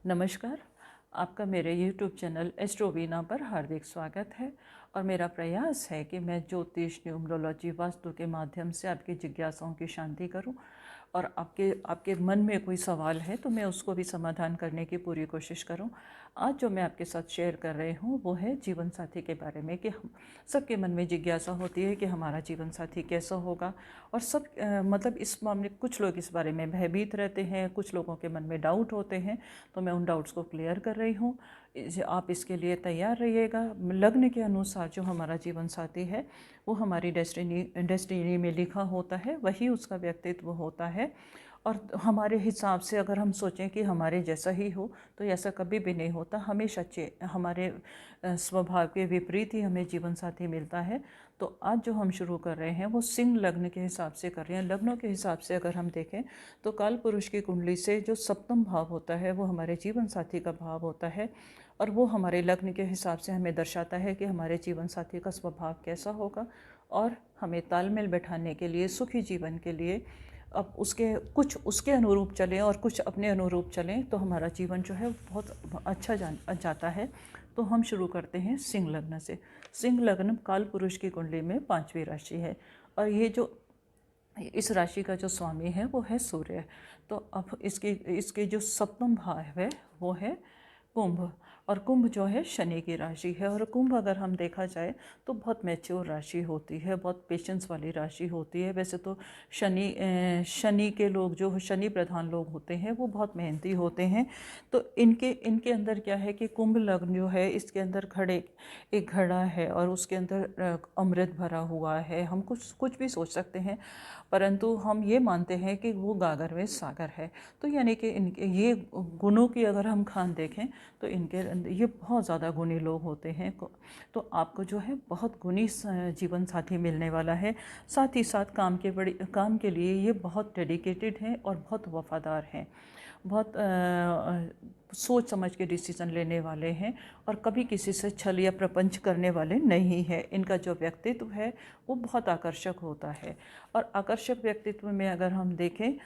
नमस्कार। आपका मेरे YouTube चैनल एस्ट्रोवीना पर हार्दिक स्वागत है और मेरा प्रयास है कि मैं ज्योतिष, न्यूमरोलॉजी, वास्तु के माध्यम से आपकी जिज्ञासाओं की शांति करूं और आपके मन में कोई सवाल है तो मैं उसको भी समाधान करने की पूरी कोशिश करूं। आज जो मैं आपके साथ शेयर कर रही हूं वो है जीवन साथी के बारे में कि हम सबके मन में जिज्ञासा होती है कि हमारा जीवन साथी कैसा होगा। और सब मतलब इस मामले कुछ लोग इस बारे में भयभीत रहते हैं, कुछ लोगों के मन में डाउट होते हैं, तो मैं उन डाउट्स को क्लियर कर रही हूँ। आप इसके लिए तैयार रहिएगा। लग्न के अनुसार जो हमारा जीवन साथी है वो हमारी डेस्टिनी में लिखा होता है, वही उसका व्यक्तित्व होता है। और हमारे हिसाब से अगर हम सोचें कि हमारे जैसा ही हो तो ऐसा कभी भी नहीं होता। हमेशा हमारे स्वभाव के विपरीत ही हमें जीवन साथी मिलता है। तो आज जो हम शुरू कर रहे हैं वो सिंह लग्न के हिसाब से कर रहे हैं। लग्नों के हिसाब से अगर हम देखें तो काल पुरुष की कुंडली से जो सप्तम भाव होता है वो हमारे जीवन साथी का भाव होता है और वो हमारे लग्न के हिसाब से हमें दर्शाता है कि हमारे जीवन साथी का स्वभाव कैसा होगा। और हमें तालमेल बैठाने के लिए, सुखी जीवन के लिए, अब उसके कुछ उसके अनुरूप चलें और कुछ अपने अनुरूप चलें तो हमारा जीवन जो है बहुत अच्छा जाता है। तो हम शुरू करते हैं सिंह लग्न से। सिंह लग्न काल पुरुष की कुंडली में 5वीं राशि है और ये जो इस राशि का जो स्वामी है वो है सूर्य। तो अब इसके जो सप्तम भाव है वो है कुंभ। और कुंभ जो है शनि की राशि है। और कुंभ अगर हम देखा जाए तो बहुत मैच्योर राशि होती है, बहुत पेशेंस वाली राशि होती है। वैसे तो शनि के लोग जो शनि प्रधान लोग होते हैं वो बहुत मेहनती होते हैं। तो इनके अंदर क्या है कि कुंभ लग्न जो है इसके अंदर एक घड़ा है और उसके अंदर अमृत भरा हुआ है। हम कुछ कुछ भी सोच सकते हैं, परंतु हम ये मानते हैं कि वो गागर में सागर है। तो यानी कि इनके ये गुणों की अगर हम खान देखें तो इनके अंदर ये बहुत ज़्यादा गुणी लोग होते हैं। तो आपको जो है बहुत गुणी जीवन साथी मिलने वाला है। साथ ही साथ काम के लिए ये बहुत डेडिकेटेड हैं और बहुत वफादार हैं। बहुत सोच समझ के डिसीजन लेने वाले हैं और कभी किसी से छल या प्रपंच करने वाले नहीं है। इनका जो व्यक्तित्व है वो बहुत आकर्षक होता है। और आकर्षक व्यक्तित्व में अगर हम देखें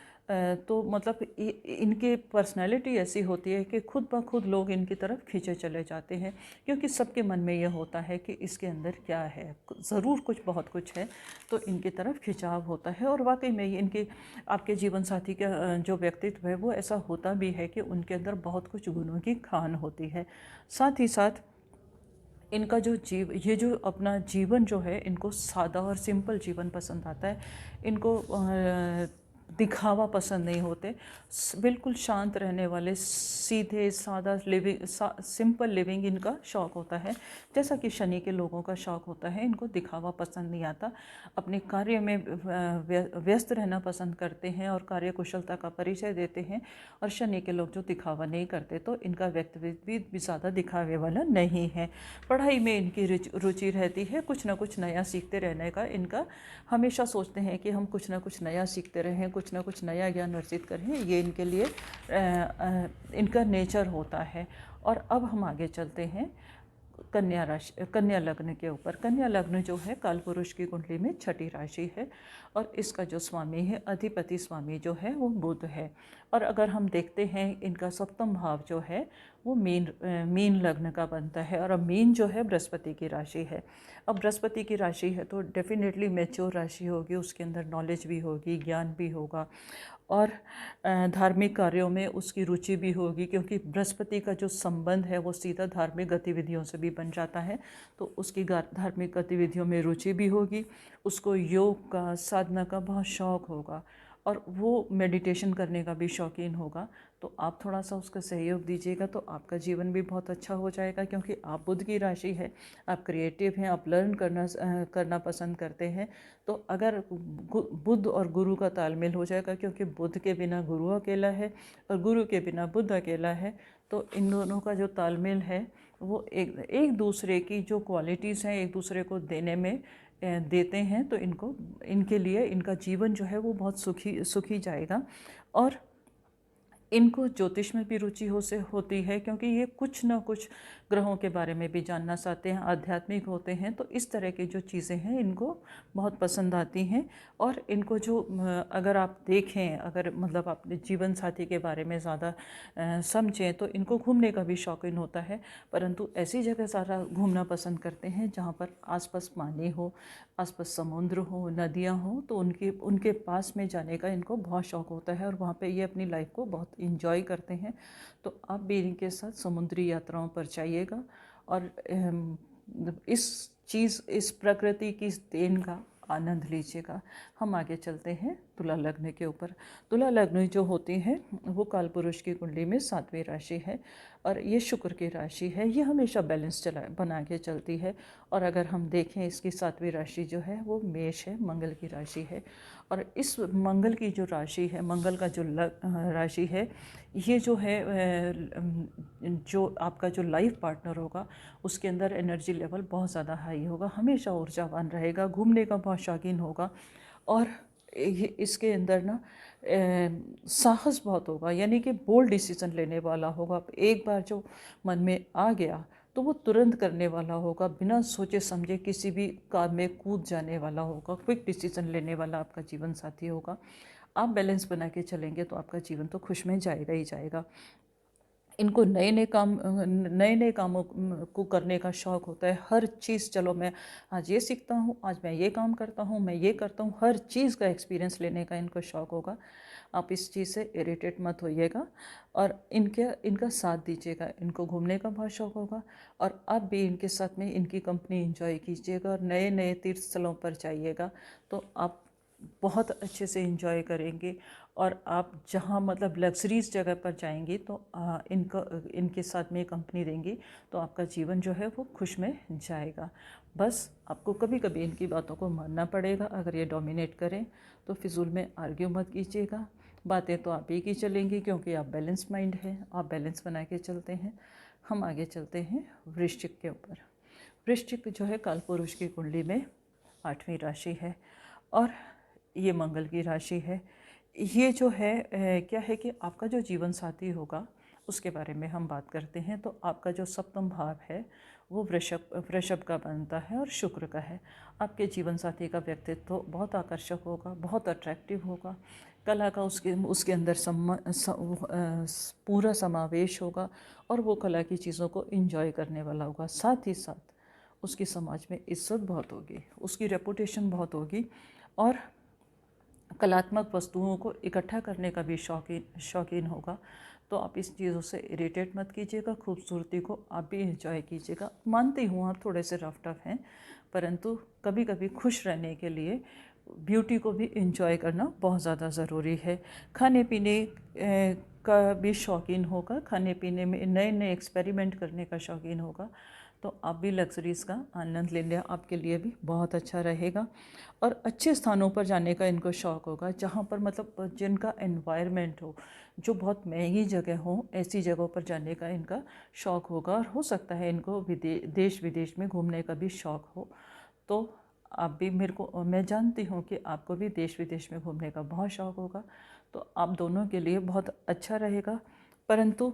तो मतलब इनके पर्सनैलिटी ऐसी होती है कि खुद ब खुद लोग इनकी तरफ खींचे चले जाते हैं, क्योंकि सबके मन में यह होता है कि इसके अंदर क्या है, ज़रूर कुछ बहुत कुछ है, तो इनकी तरफ खिंचाव होता है। और वाकई में इनके आपके जीवन साथी का जो व्यक्तित्व है वो ऐसा होता भी है कि उनके अंदर बहुत कुछ गुणों की खान होती है। साथ ही साथ इनका ये जो अपना जीवन जो है, इनको सादा और सिंपल जीवन पसंद आता है। इनको दिखावा पसंद नहीं होते। बिल्कुल शांत रहने वाले, सीधे सादा सिंपल लिविंग इनका शौक़ होता है, जैसा कि शनि के लोगों का शौक़ होता है। इनको दिखावा पसंद नहीं आता, अपने कार्य में व्यस्त रहना पसंद करते हैं और कार्यकुशलता का परिचय देते हैं। और शनि के लोग जो दिखावा नहीं करते तो इनका व्यक्तित्व भी ज़्यादा दिखावे वाला नहीं है। पढ़ाई में इनकी रुचि रहती है, कुछ ना कुछ नया सीखते रहने का इनका हमेशा सोचते हैं कि हम कुछ ना कुछ नया सीखते रहें, कुछ ना कुछ नया ज्ञान अर्जित करें। ये इनके लिए इनका नेचर होता है। और अब हम आगे चलते हैं कन्या लग्न के ऊपर। कन्या लग्न जो है कालपुरुष की कुंडली में 6ठी राशि है और इसका जो स्वामी है, अधिपति स्वामी जो है वो बुध है। और अगर हम देखते हैं इनका सप्तम भाव जो है वो मीन लग्न का बनता है। और अब मीन जो है बृहस्पति की राशि है। अब बृहस्पति की राशि है तो डेफिनेटली मैच्योर राशि होगी, उसके अंदर नॉलेज भी होगी, ज्ञान भी होगा और धार्मिक कार्यों में उसकी रुचि भी होगी, क्योंकि बृहस्पति का जो संबंध है वो सीधा धार्मिक गतिविधियों से भी बन जाता है। तो उसकी धार्मिक गतिविधियों में रुचि भी होगी, उसको योग का, साधना का बहुत शौक़ होगा और वो मेडिटेशन करने का भी शौकीन होगा। तो आप थोड़ा सा उसका सहयोग दीजिएगा तो आपका जीवन भी बहुत अच्छा हो जाएगा, क्योंकि आप बुध की राशि है, आप क्रिएटिव हैं, आप लर्न करना पसंद करते हैं। तो अगर बुध और गुरु का तालमेल हो जाएगा, क्योंकि बुध के बिना गुरु अकेला है और गुरु के बिना बुध अकेला है, तो इन दोनों का जो तालमेल है वो एक दूसरे की जो क्वालिटीज़ हैं एक दूसरे को देने में देते हैं। तो इनके लिए इनका जीवन जो है वो बहुत सुखी जाएगा। और इनको ज्योतिष में भी रुचि होती है, क्योंकि ये कुछ ना कुछ ग्रहों के बारे में भी जानना चाहते हैं, आध्यात्मिक होते हैं, तो इस तरह की जो चीज़ें हैं इनको बहुत पसंद आती हैं। और इनको जो अगर आप देखें, अगर मतलब अपने जीवन साथी के बारे में ज़्यादा समझें, तो इनको घूमने का भी शौकीन होता है, परंतु ऐसी जगह ज़्यादा घूमना पसंद करते हैं जहाँ पर आसपास पानी हो, आसपास समुद्र हो, नदियाँ हो, तो उनके पास में जाने का इनको बहुत शौक़ होता है और वहाँ पे ये अपनी लाइफ को बहुत इंजॉय करते हैं। तो आप भी इनके साथ समुद्री यात्राओं पर जाइएगा और इस प्रकृति की इस देन का आनंद लीजिएगा। हम आगे चलते हैं तुला लग्न के ऊपर। तुला लग्न जो होती है वो कालपुरुष की कुंडली में 7वीं राशि है और ये शुक्र की राशि है। ये हमेशा बैलेंस बना के चलती है। और अगर हम देखें इसकी 7वीं राशि जो है वो मेष है, मंगल की राशि है। और इस मंगल की जो राशि है, मंगल का जो राशि है, ये जो है जो आपका जो लाइफ पार्टनर होगा उसके अंदर एनर्जी लेवल बहुत ज़्यादा हाई होगा, हमेशा ऊर्जावान रहेगा, घूमने का बहुत शौकीन होगा और इसके अंदर ना साहस बहुत होगा, यानी कि बोल्ड डिसीजन लेने वाला होगा। एक बार जो मन में आ गया तो वो तुरंत करने वाला होगा, बिना सोचे समझे किसी भी काम में कूद जाने वाला होगा, क्विक डिसीजन लेने वाला आपका जीवन साथी होगा। आप बैलेंस बना के चलेंगे तो आपका जीवन तो खुश में जाएगा ही जाएगा। इनको नए नए कामों को करने का शौक़ होता है। हर चीज़, चलो मैं आज ये सीखता हूँ, आज मैं ये काम करता हूँ, मैं ये करता हूँ, हर चीज़ का एक्सपीरियंस लेने का इनको शौक़ होगा। आप इस चीज़ से इरिटेट मत होइएगा और इनका साथ दीजिएगा। इनको घूमने का बहुत शौक़ होगा और आप भी इनके साथ में इनकी कंपनी एंजॉय कीजिएगा और नए नए तीर्थ स्थलों पर जाइएगा तो आप बहुत अच्छे से एंजॉय करेंगे। और आप जहाँ मतलब लग्जरीज जगह पर जाएंगी तो इनके साथ में कंपनी देंगी तो आपका जीवन जो है वो खुश में जाएगा। बस आपको कभी कभी इनकी बातों को मानना पड़ेगा। अगर ये डोमिनेट करें तो फिजूल में आर्ग्यू मत कीजिएगा। बातें तो आप ही की चलेंगी क्योंकि आप बैलेंस माइंड है, आप बैलेंस बना के चलते हैं। हम आगे चलते हैं वृश्चिक के ऊपर। वृश्चिक जो है कालपुरुष की कुंडली में 8वीं राशि है और ये मंगल की राशि है। ये जो है क्या है कि आपका जो जीवन साथी होगा उसके बारे में हम बात करते हैं। तो आपका जो सप्तम भाव है वो वृषभ का बनता है और शुक्र का है। आपके जीवन साथी का व्यक्तित्व तो बहुत आकर्षक होगा, बहुत अट्रैक्टिव होगा, कला का उसके अंदर पूरा समावेश होगा और वो कला की चीज़ों को एंजॉय करने वाला होगा। साथ ही साथ उसकी समाज में इज्जत बहुत होगी, उसकी रेपुटेशन बहुत होगी और कलात्मक वस्तुओं को इकट्ठा करने का भी शौकीन होगा। तो आप इस चीज़ों से इरिटेट मत कीजिएगा, खूबसूरती को आप भी एंजॉय कीजिएगा। मानती हूँ आप थोड़े से रफ टफ हैं, परंतु कभी कभी खुश रहने के लिए ब्यूटी को भी एंजॉय करना बहुत ज़्यादा ज़रूरी है। खाने पीने का भी शौकीन होगा, खाने पीने में नए नए एक्सपेरिमेंट करने का शौकीन होगा। तो आप भी लग्जरीज़ का आनंद लेना आपके लिए भी बहुत अच्छा रहेगा। और अच्छे स्थानों पर जाने का इनको शौक़ होगा जहाँ पर मतलब जिनका एनवायरनमेंट हो, जो बहुत महंगी जगह हो, ऐसी जगहों पर जाने का इनका शौक़ होगा। और हो सकता है इनको देश विदेश में घूमने का भी शौक़ हो। तो आप भी मैं जानती हूँ कि आपको भी देश विदेश में घूमने का बहुत शौक़ होगा। तो आप दोनों के लिए बहुत अच्छा रहेगा। परंतु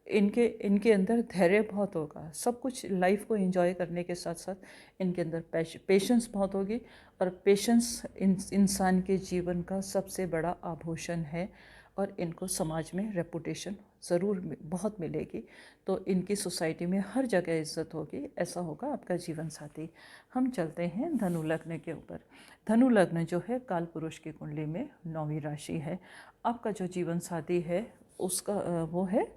इनके अंदर धैर्य बहुत होगा। सब कुछ लाइफ को एंजॉय करने के साथ साथ इनके अंदर पेशेंस बहुत होगी और पेशेंस इंसान के जीवन का सबसे बड़ा आभूषण है और इनको समाज में रेपुटेशन ज़रूर बहुत मिलेगी। तो इनकी सोसाइटी में हर जगह इज्जत होगी। ऐसा होगा आपका जीवन साथी। हम चलते हैं धनु लग्न के ऊपर। धनु लग्न जो है कालपुरुष की कुंडली में 9वीं राशि है। आपका जो जीवन साथी है उसका वो है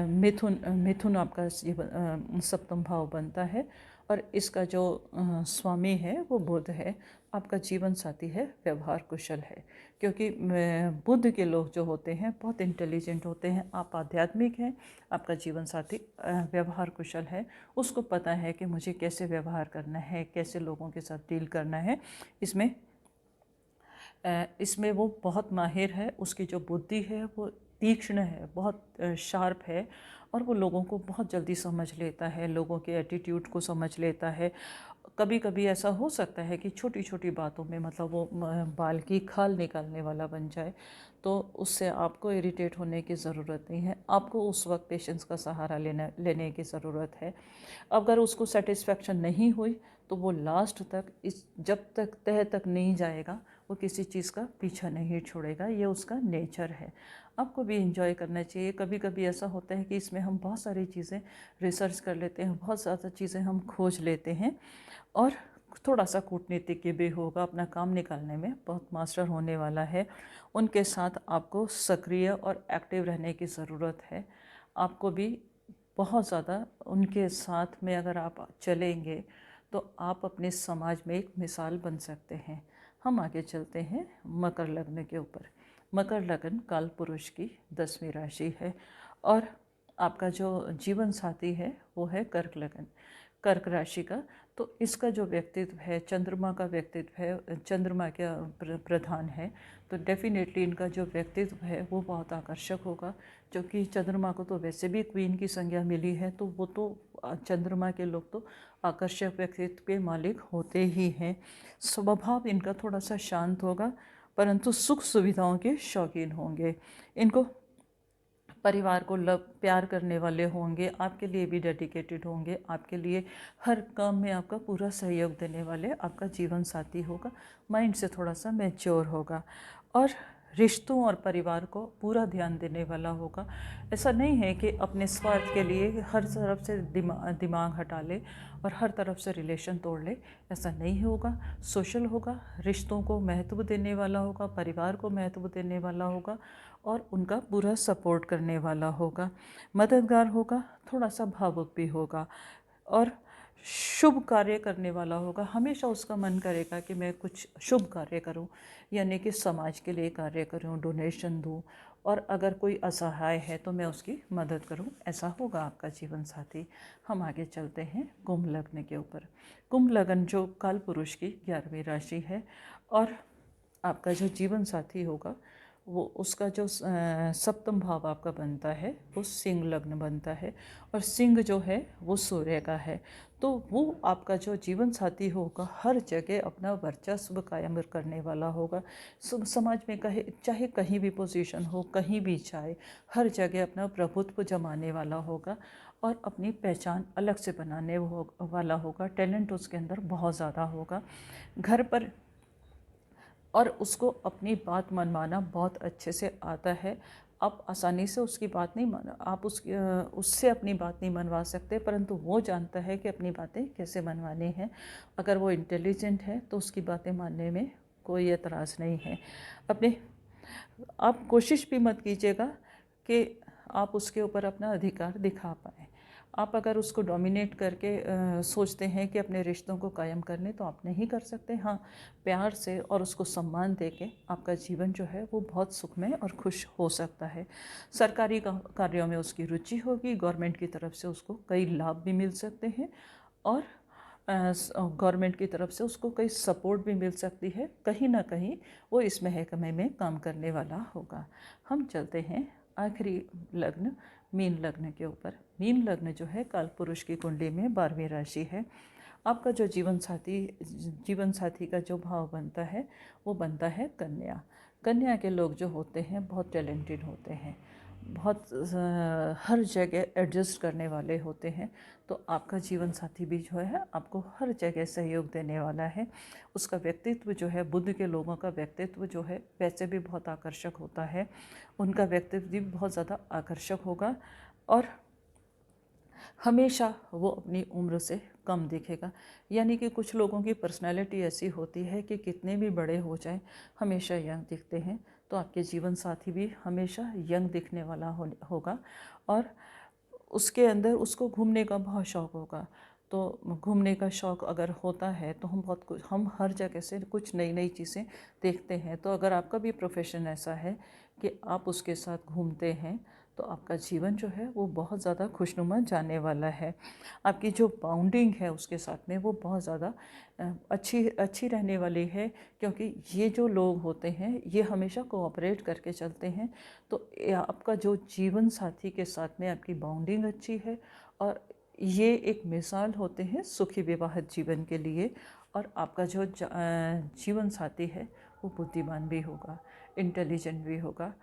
मिथुन आपका सप्तम भाव बनता है और इसका जो स्वामी है वो बुध है। आपका जीवन साथी है व्यवहार कुशल है, क्योंकि बुध के लोग जो होते हैं बहुत इंटेलिजेंट होते हैं। आप आध्यात्मिक हैं, आपका जीवन साथी व्यवहार कुशल है। उसको पता है कि मुझे कैसे व्यवहार करना है, कैसे लोगों के साथ डील करना है। इसमें वो बहुत माहिर है। उसकी जो बुद्धि है वो तीक्ष्ण है, बहुत शार्प है और वो लोगों को बहुत जल्दी समझ लेता है, लोगों के एटीट्यूड को समझ लेता है। कभी कभी ऐसा हो सकता है कि छोटी छोटी बातों में मतलब वो बाल की खाल निकालने वाला बन जाए, तो उससे आपको इरिटेट होने की ज़रूरत नहीं है। आपको उस वक्त पेशेंस का सहारा लेने की ज़रूरत है। अगर उसको सेटिस्फेक्शन नहीं हुई तो वो लास्ट तक जब तक तह तक नहीं जाएगा वो किसी चीज़ का पीछा नहीं छोड़ेगा। ये उसका नेचर है। आपको भी इंजॉय करना चाहिए। कभी कभी ऐसा होता है कि इसमें हम बहुत सारी चीज़ें रिसर्च कर लेते हैं, बहुत ज़्यादा चीज़ें हम खोज लेते हैं, और थोड़ा सा कूटनीतिज्ञ भी होगा, अपना काम निकालने में बहुत मास्टर होने वाला है। उनके साथ आपको सक्रिय और एक्टिव रहने की ज़रूरत है। आपको भी बहुत ज़्यादा उनके साथ में अगर आप चलेंगे तो आप अपने समाज में एक मिसाल बन सकते हैं। हम आगे चलते हैं मकर लग्न के ऊपर। मकर लग्न काल पुरुष की 10वीं राशि है, और आपका जो जीवन साथी है वो है कर्क लग्न, कर्क राशि का। तो इसका जो व्यक्तित्व है, चंद्रमा का व्यक्तित्व है, चंद्रमा का प्रधान है, तो डेफिनेटली इनका जो व्यक्तित्व है वो बहुत आकर्षक होगा। क्योंकि चंद्रमा को तो वैसे भी क्वीन की संज्ञा मिली है, तो वो तो चंद्रमा के लोग तो आकर्षक व्यक्तित्व के मालिक होते ही हैं। स्वभाव इनका थोड़ा सा शांत होगा, परंतु सुख सुविधाओं के शौकीन होंगे। इनको परिवार को प्यार करने वाले होंगे, आपके लिए भी डेडिकेटेड होंगे, आपके लिए हर काम में आपका पूरा सहयोग देने वाले आपका जीवन साथी होगा। माइंड से थोड़ा सा मैच्योर होगा और रिश्तों और परिवार को पूरा ध्यान देने वाला होगा। ऐसा नहीं है कि अपने स्वार्थ के लिए हर तरफ से दिमाग हटा ले और हर तरफ से रिलेशन तोड़ ले, ऐसा नहीं होगा। सोशल होगा, रिश्तों को महत्व देने वाला होगा, परिवार को महत्व देने वाला होगा और उनका पूरा सपोर्ट करने वाला होगा, मददगार होगा, थोड़ा सा भावुक भी होगा और शुभ कार्य करने वाला होगा। हमेशा उसका मन करेगा कि मैं कुछ शुभ कार्य करूं, यानी कि समाज के लिए कार्य करूं, डोनेशन दूं, और अगर कोई असहाय है तो मैं उसकी मदद करूं। ऐसा होगा आपका जीवन साथी। हम आगे चलते हैं कुंभ लग्न के ऊपर। कुंभ लग्न जो काल पुरुष की 11वीं राशि है, और आपका जो जीवन साथी होगा वो उसका जो सप्तम भाव आपका बनता है वो सिंह लग्न बनता है, और सिंह जो है वो सूर्य का है। तो वो आपका जो जीवन साथी होगा हर जगह अपना वर्चस्व कायम करने वाला होगा। समाज में कहे चाहे कहीं भी पोजीशन हो, कहीं भी जाए, हर जगह अपना प्रभुत्व जमाने वाला होगा और अपनी पहचान अलग से बनाने वाला होगा। टैलेंट उसके अंदर बहुत ज़्यादा होगा। घर पर और उसको अपनी बात मनवाना बहुत अच्छे से आता है। आप आसानी से उसकी बात नहीं मान आप उससे अपनी बात नहीं मनवा सकते, परंतु वो जानता है कि अपनी बातें कैसे मनवानी हैं। अगर वो इंटेलिजेंट है तो उसकी बातें मानने में कोई एतराज़ नहीं है। अपने आप कोशिश भी मत कीजिएगा कि आप उसके ऊपर अपना अधिकार दिखा पाएँ। आप अगर उसको डोमिनेट करके सोचते हैं कि अपने रिश्तों को कायम कर लें तो आप नहीं कर सकते। हाँ, प्यार से और उसको सम्मान देके आपका जीवन जो है वो बहुत सुखमय और खुश हो सकता है। सरकारी कार्यों में उसकी रुचि होगी, गवर्नमेंट की तरफ से उसको कई लाभ भी मिल सकते हैं, और गवर्नमेंट की तरफ से उसको कई सपोर्ट भी मिल सकती है। कहीं ना कहीं वो इस महकमे में काम करने वाला होगा। हम चलते हैं आखिरी लग्न मीन लग्न के ऊपर। मीन लग्न जो है काल पुरुष की कुंडली में 12वीं राशि है। आपका जो जीवन साथी का जो भाव बनता है वो बनता है कन्या। कन्या के लोग जो होते हैं बहुत टैलेंटेड होते हैं, बहुत हर जगह एडजस्ट करने वाले होते हैं। तो आपका जीवन साथी भी जो है आपको हर जगह सहयोग देने वाला है। उसका व्यक्तित्व जो है, बुद्ध के लोगों का व्यक्तित्व जो है वैसे भी बहुत आकर्षक होता है। उनका व्यक्तित्व भी बहुत ज़्यादा आकर्षक होगा और हमेशा वो अपनी उम्र से कम दिखेगा। यानी कि कुछ लोगों की पर्सनैलिटी ऐसी होती है कि कितने भी बड़े हो जाएं हमेशा यंग दिखते हैं। तो आपके जीवन साथी भी हमेशा यंग दिखने वाला होगा, और उसके अंदर उसको घूमने का बहुत शौक़ होगा। तो घूमने का शौक़ अगर होता है तो हम हर जगह से कुछ नई नई चीज़ें देखते हैं। तो अगर आपका भी प्रोफेशन ऐसा है कि आप उसके साथ घूमते हैं तो आपका जीवन जो है वो बहुत ज़्यादा खुशनुमा जाने वाला है। आपकी जो बाउंडिंग है उसके साथ में वो बहुत ज़्यादा अच्छी रहने वाली है, क्योंकि ये जो लोग होते हैं ये हमेशा कोऑपरेट करके चलते हैं। तो आपका जो जीवन साथी के साथ में आपकी बाउंडिंग अच्छी है, और ये एक मिसाल होते हैं सुखी विवाहित जीवन के लिए। और आपका जो जीवन साथी है वो बुद्धिमान भी होगा, इंटेलिजेंट भी होगा।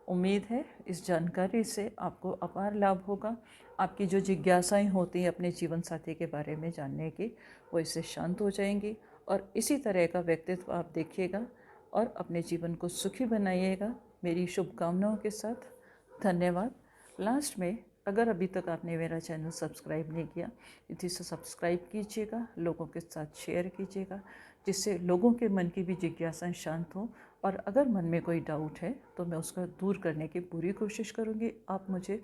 उम्मीद है इस जानकारी से आपको अपार लाभ होगा। आपकी जो जिज्ञासाएं होती हैं अपने जीवन साथी के बारे में जानने की, वो इससे शांत हो जाएंगी। और इसी तरह का व्यक्तित्व आप देखिएगा और अपने जीवन को सुखी बनाइएगा, मेरी शुभकामनाओं के साथ। धन्यवाद। लास्ट में, अगर अभी तक आपने मेरा चैनल सब्सक्राइब नहीं किया, इसे सब्सक्राइब कीजिएगा, लोगों के साथ शेयर कीजिएगा, जिससे लोगों के मन की भी जिज्ञासाएं शांत हों। और अगर मन में कोई डाउट है तो मैं उसका दूर करने की पूरी कोशिश करूँगी। आप मुझे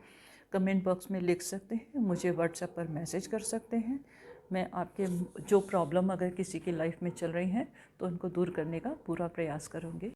कमेंट बॉक्स में लिख सकते हैं, मुझे व्हाट्सएप पर मैसेज कर सकते हैं। मैं आपके जो प्रॉब्लम अगर किसी की लाइफ में चल रही हैं तो उनको दूर करने का पूरा प्रयास करूँगी।